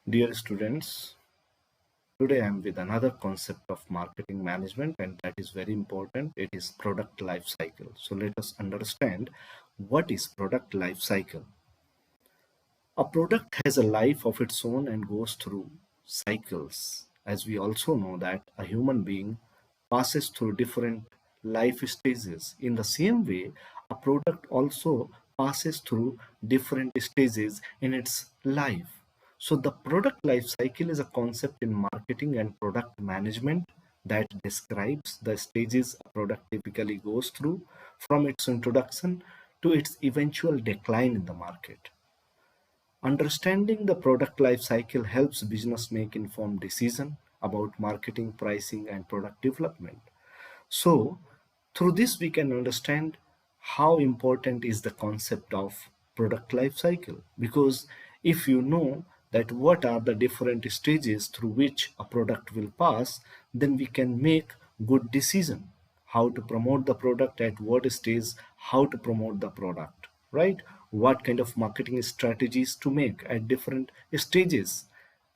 Dear students, today I am with another concept of marketing management, and that is very important. It is product life cycle. So let us understand what is product life cycle. A product has a life of its own and goes through cycles. As we also know that a human being passes through different life stages. In the same way, a product also passes through different stages in its life. So the product life cycle is a concept in marketing and product management that describes the stages a product typically goes through from its introduction to its eventual decline in the market. Understanding the product life cycle helps business make informed decisions about marketing, pricing, and product development. So, through this, we can understand how important is the concept of product life cycle. Because if you know that what are the different stages through which a product will pass, then we can make good decision how to promote the product at what stage, how to promote the product, right? What kind of marketing strategies to make at different stages.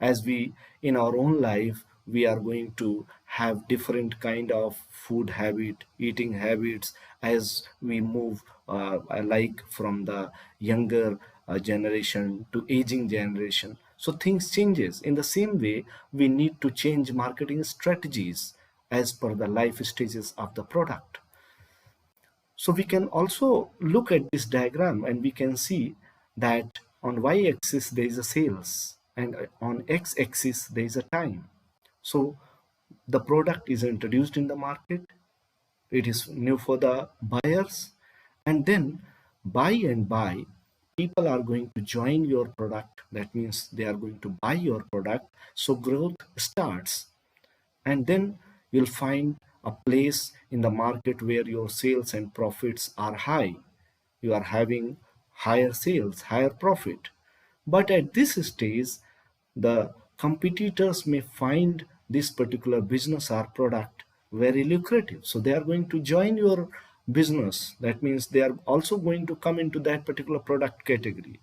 As we in our own life, we are going to have different kind of food habit, eating habits as we move, like from the younger generation to aging generation. So things changes. In the same way, we need to change marketing strategies as per the life stages of the product. So we can also look at this diagram and we can see that on y-axis there is a sales and on x-axis there is a time. So the product is introduced in the market, it is new for the buyers, and then by and by people are going to join your product. That means they are going to buy your product. So growth starts, and then you'll find a place in the market where your sales and profits are high. You are having higher sales, higher profit. But at this stage, the competitors may find this particular business or product very lucrative. So they are going to join your business. That means they are also going to come into that particular product category.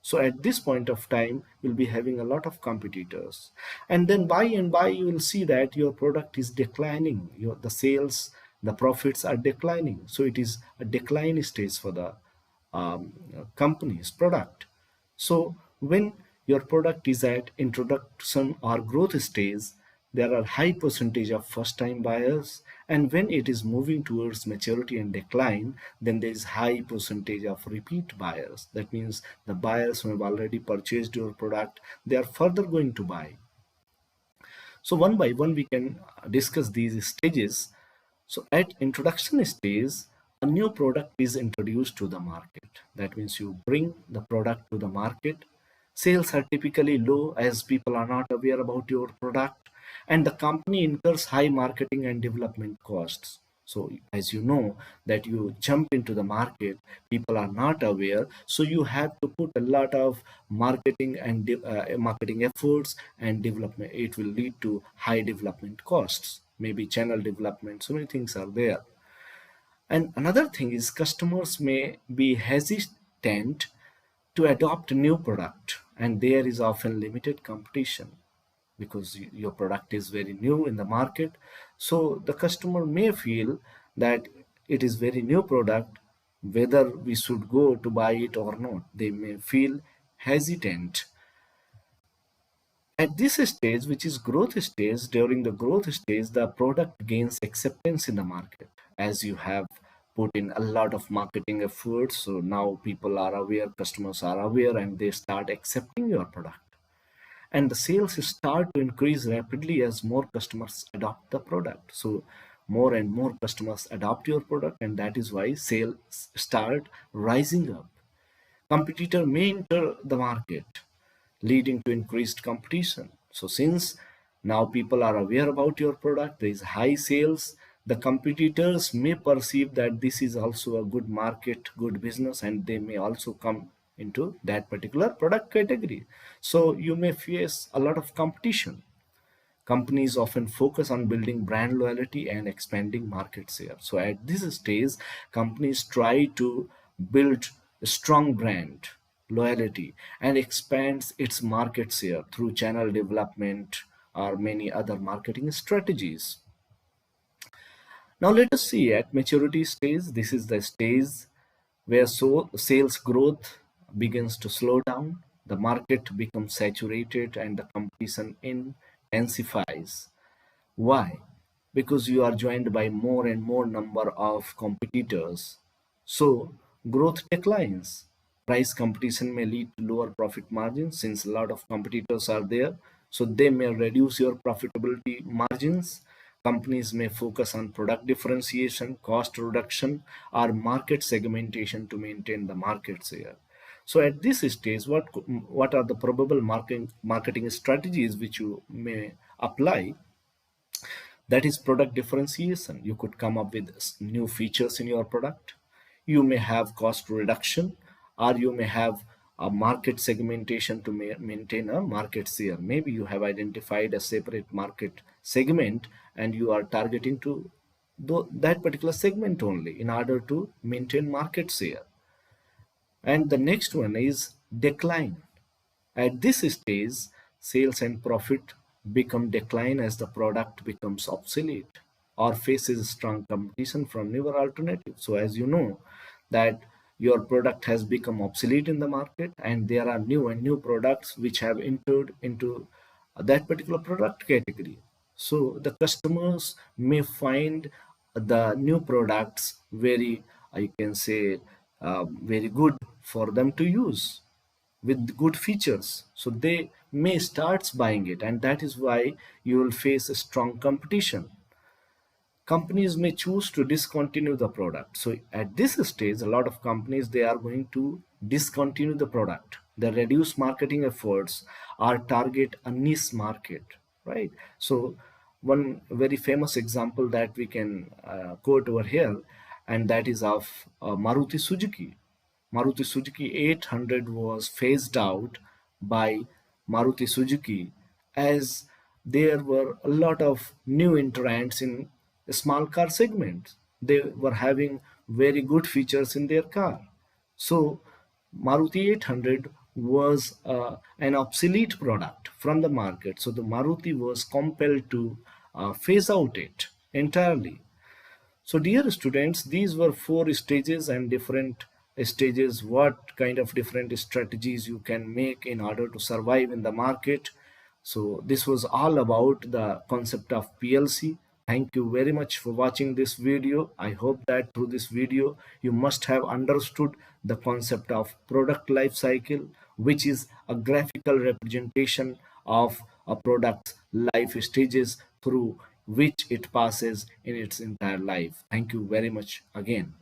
So at this point of time, you'll be having a lot of competitors. And then by and by, you will see that your product is declining. The sales, the profits are declining. So it is a decline stage for the company's product. So when your product is at introduction or growth stage, there are high percentage of first time buyers, and when it is moving towards maturity and decline, then there is high percentage of repeat buyers. That means the buyers who have already purchased your product, they are further going to buy. So one by one we can discuss these stages. So at introduction stage, a new product is introduced to the market. That means you bring the product to the market. Sales are typically low as people are not aware about your product, and the company incurs high marketing and development costs. So as you know that you jump into the market, people are not aware, so you have to put a lot of marketing and marketing efforts and development. It will lead to high development costs, maybe channel development. So many things are there. And another thing is customers may be hesitant to adopt a new product, and there is often limited competition because your product is very new in the market. So the customer may feel that it is very new product, whether we should go to buy it or not. They may feel hesitant. At this stage, which is growth stage, during the growth stage, the product gains acceptance in the market as you have put in a lot of marketing efforts. So now people are aware, customers are aware, and they start accepting your product. And the sales start to increase rapidly as more customers adopt the product. So more and more customers adopt your product, and that is why sales start rising up. Competitor may enter the market, leading to increased competition. So since now people are aware about your product, there is high sales, the competitors may perceive that this is also a good market, good business, and they may also come into that particular product category. So you may face a lot of competition. Companies often focus on building brand loyalty and expanding market share. So at this stage, companies try to build a strong brand. loyalty, and expands its market share through channel development or many other marketing strategies. Now let us see at maturity stage. This is the stage where sales growth begins to slow down, the market becomes saturated, and the competition intensifies. Why? Because you are joined by more and more number of competitors. So growth declines. Price competition may lead to lower profit margins since a lot of competitors are there. So they may reduce your profitability margins. Companies may focus on product differentiation, cost reduction, or market segmentation to maintain the market share. So at this stage, what are the probable marketing strategies which you may apply? That is product differentiation. You could come up with new features in your product. You may have cost reduction, or you may have a market segmentation to maintain a market share. Maybe you have identified a separate market segment and you are targeting to that particular segment only in order to maintain market share. And the next one is decline. At this stage, sales and profit become decline as the product becomes obsolete or faces strong competition from newer alternatives. So as you know that your product has become obsolete in the market and there are new and new products which have entered into that particular product category. So the customers may find the new products very, I can say, very good for them to use with good features, so they may start buying it, and that is why you will face a strong competition. Companies may choose to discontinue the product. So at this stage, a lot of companies, they are going to discontinue the product. They reduce marketing efforts or target a niche market, right? So one very famous example that we can quote over here, and that is of Maruti Suzuki. Maruti Suzuki 800 was phased out by Maruti Suzuki as there were a lot of new entrants in small car segments. They were having very good features in their car. So Maruti 800 was an obsolete product from the market. So the Maruti was compelled to phase out it entirely. So, dear students, these were four stages and different stages. What kind of different strategies you can make in order to survive in the market. So, this was all about the concept of PLC. Thank you very much for watching this video. I hope that through this video you must have understood the concept of product life cycle, which is a graphical representation of a product's life stages through which it passes in its entire life. Thank you very much again.